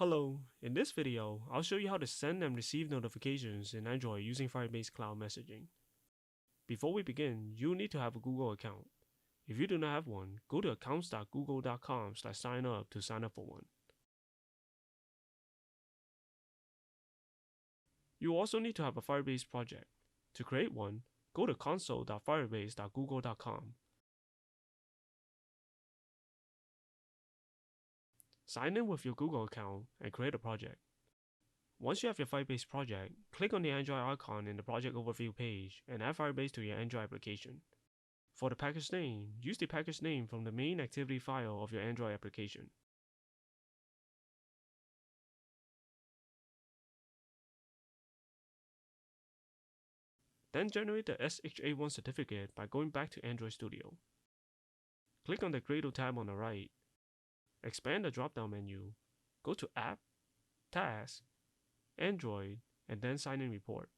Hello, in this video, I'll show you how to send and receive notifications in Android using Firebase Cloud Messaging. Before we begin, you'll need to have a Google account. If you do not have one, go to accounts.google.com/signup to sign up for one. You also need to have a Firebase project. To create one, go to console.firebase.google.com. Sign in with your Google account and create a project. Once you have your Firebase project, click on the Android icon in the project overview page and add Firebase to your Android application. For the package name, use the package name from the main activity file of your Android application. Then generate the SHA1 certificate by going back to Android Studio. Click on the Gradle tab on the right. Expand the drop-down menu. Go to App, Task, Android, and then Sign in Report.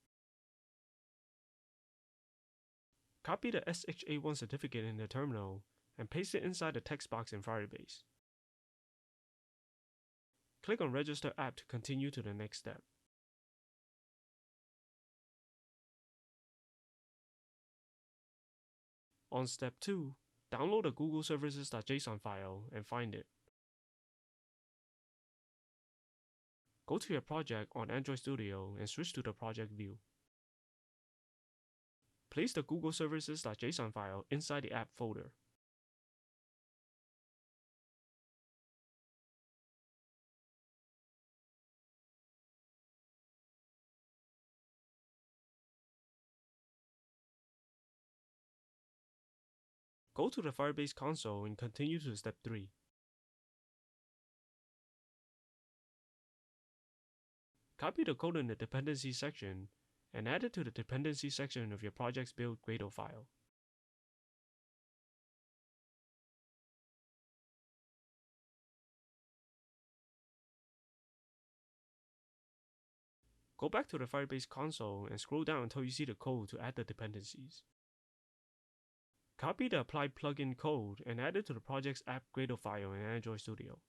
Copy the SHA1 certificate in the terminal and paste it inside the text box in Firebase. Click on Register App to continue to the next step. On step 2, download the Google Services.json file and find it. Go to your project on Android Studio and switch to the project view. Place the Google Services.json file inside the app folder. Go to the Firebase console and continue to step 3. Copy the code in the dependency section and add it to the dependency section of your project's build Gradle file. Go back to the Firebase console and scroll down until you see the code to add the dependencies. Copy the applied plugin code and add it to the project's app Gradle file in Android Studio.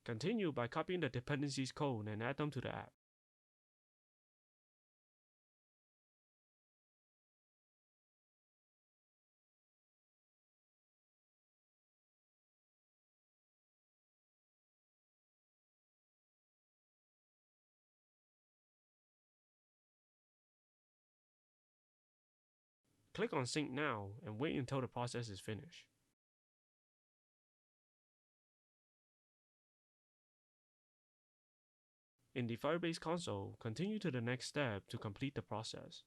Continue by copying the dependencies code and add them to the app. Click on Sync Now and wait until the process is finished. In the Firebase console, continue to the next step to complete the process.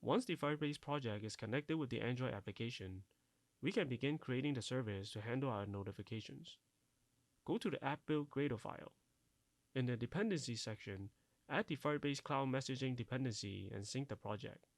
Once the Firebase project is connected with the Android application, we can begin creating the service to handle our notifications. Go to the app build Gradle file. In the dependencies section, add the Firebase Cloud Messaging dependency and sync the project.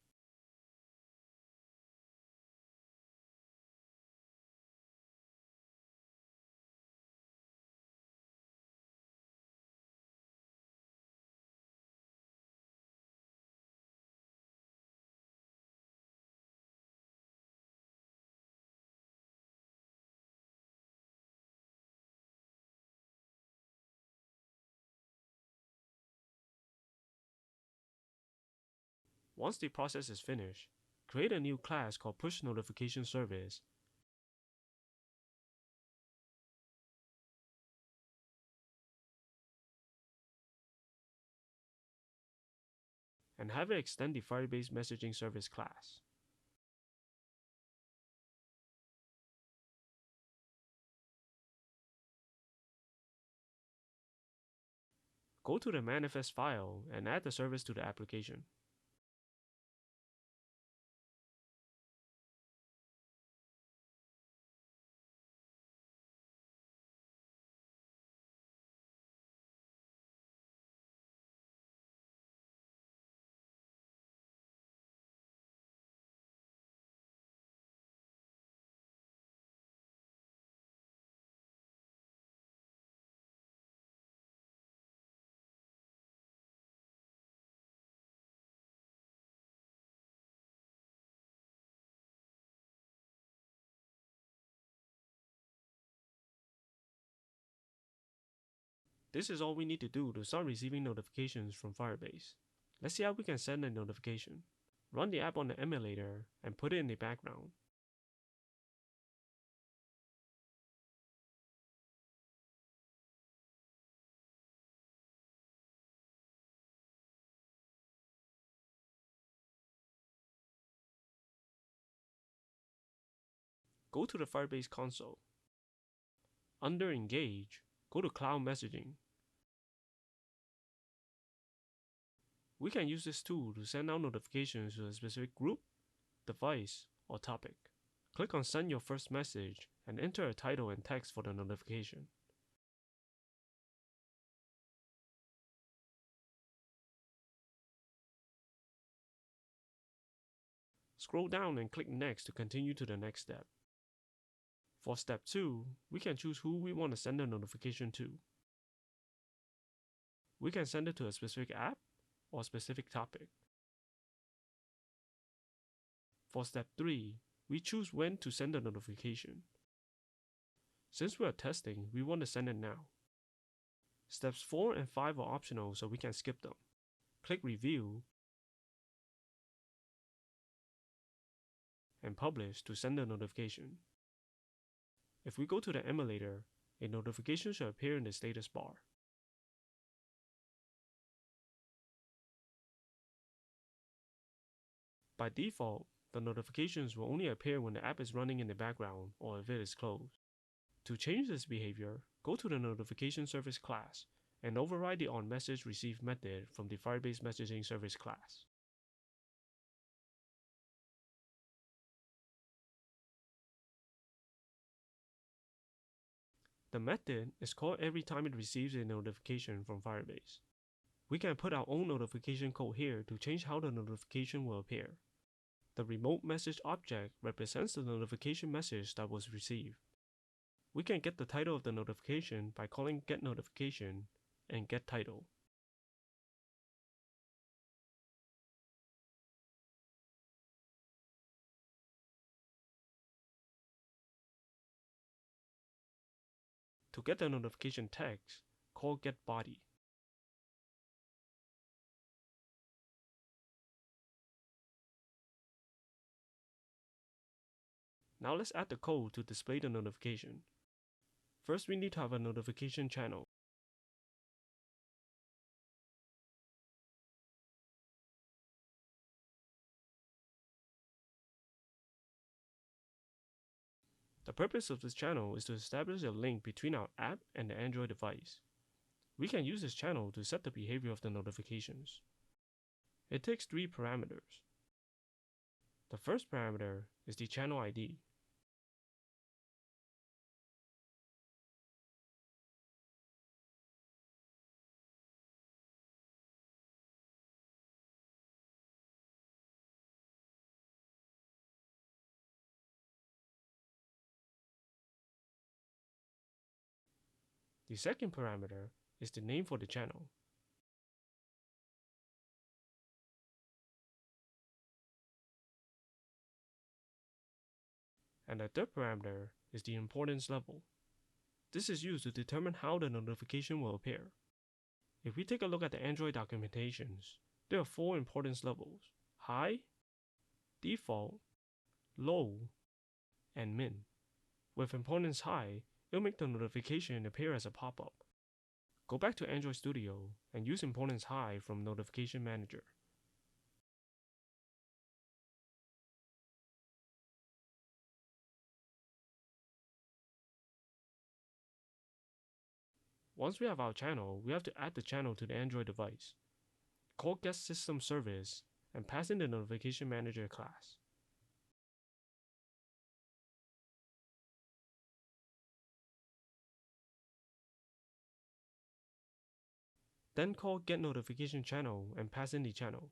Once the process is finished, create a new class called Push Notification Service and have it extend the Firebase Messaging Service class. Go to the manifest file and add the service to the application. This is all we need to do to start receiving notifications from Firebase. Let's see how we can send a notification. Run the app on the emulator and put it in the background. Go to the Firebase console. Under Engage, go to Cloud Messaging. We can use this tool to send out notifications to a specific group, device, or topic. Click on Send Your First Message and enter a title and text for the notification. Scroll down and click Next to continue to the next step. For step 2, we can choose who we want to send the notification to. We can send it to a specific app or a specific topic. For step 3, we choose when to send the notification. Since we are testing, we want to send it now. Steps 4 and 5 are optional, so we can skip them. Click Review and Publish to send the notification. If we go to the emulator, a notification should appear in the status bar. By default, the notifications will only appear when the app is running in the background or if it is closed. To change this behavior, go to the Notification Service class and override the onMessageReceive method from the Firebase Messaging Service class. The method is called every time it receives a notification from Firebase. We can put our own notification code here to change how the notification will appear. The remote message object represents the notification message that was received. We can get the title of the notification by calling getNotification and getTitle. To get the notification text, call getBody. Now let's add the code to display the notification. First, we need to have a notification channel. The purpose of this channel is to establish a link between our app and the Android device. We can use this channel to set the behavior of the notifications. It takes 3 parameters. The first parameter is the channel ID. The second parameter is the name for the channel. And the third parameter is the importance level. This is used to determine how the notification will appear. If we take a look at the Android documentations, there are 4 importance levels: high, default, low, and min. With importance high, it'll make the notification appear as a pop-up. Go back to Android Studio and use importance high from Notification Manager. Once we have our channel, we have to add the channel to the Android device. Call getSystemService and pass in the Notification Manager class. Then call getNotificationChannel and pass in the channel.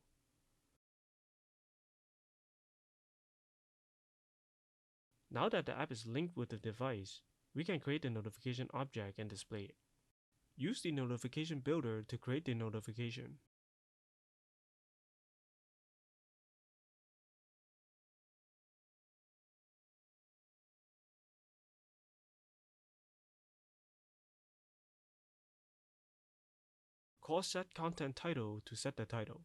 Now that the app is linked with the device, we can create the notification object and display it. Use the notification builder to create the notification. Call set content title to set the title.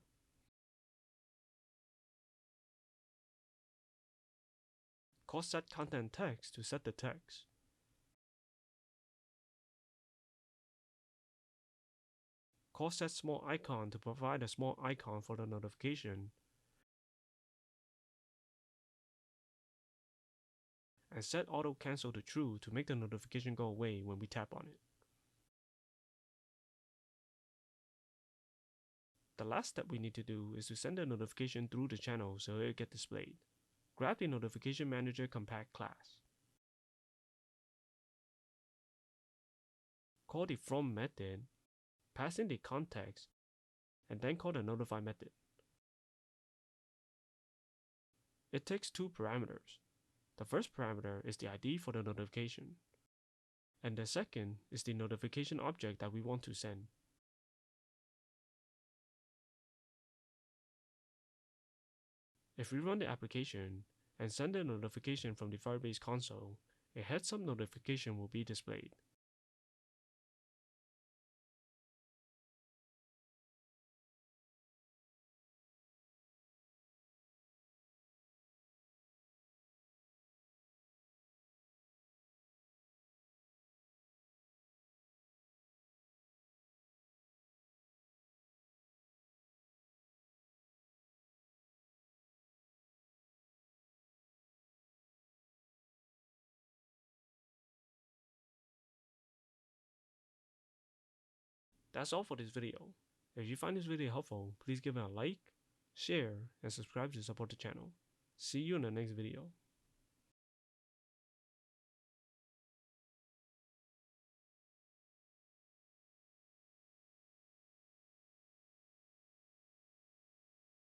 Call set content text to set the text. Call set small icon to provide a small icon for the notification. And set auto cancel to true to make the notification go away when we tap on it. The last step we need to do is to send the notification through the channel so it gets displayed. Grab the Notification Manager Compact class. Call the from method, pass in the context, and then call the notify method. It takes two parameters. The first parameter is the ID for the notification, and the second is the notification object that we want to send. If we run the application and send a notification from the Firebase console, a heads-up notification will be displayed. That's all for this video. If you find this video helpful, please give it a like, share, and subscribe to support the channel. See you in the next video.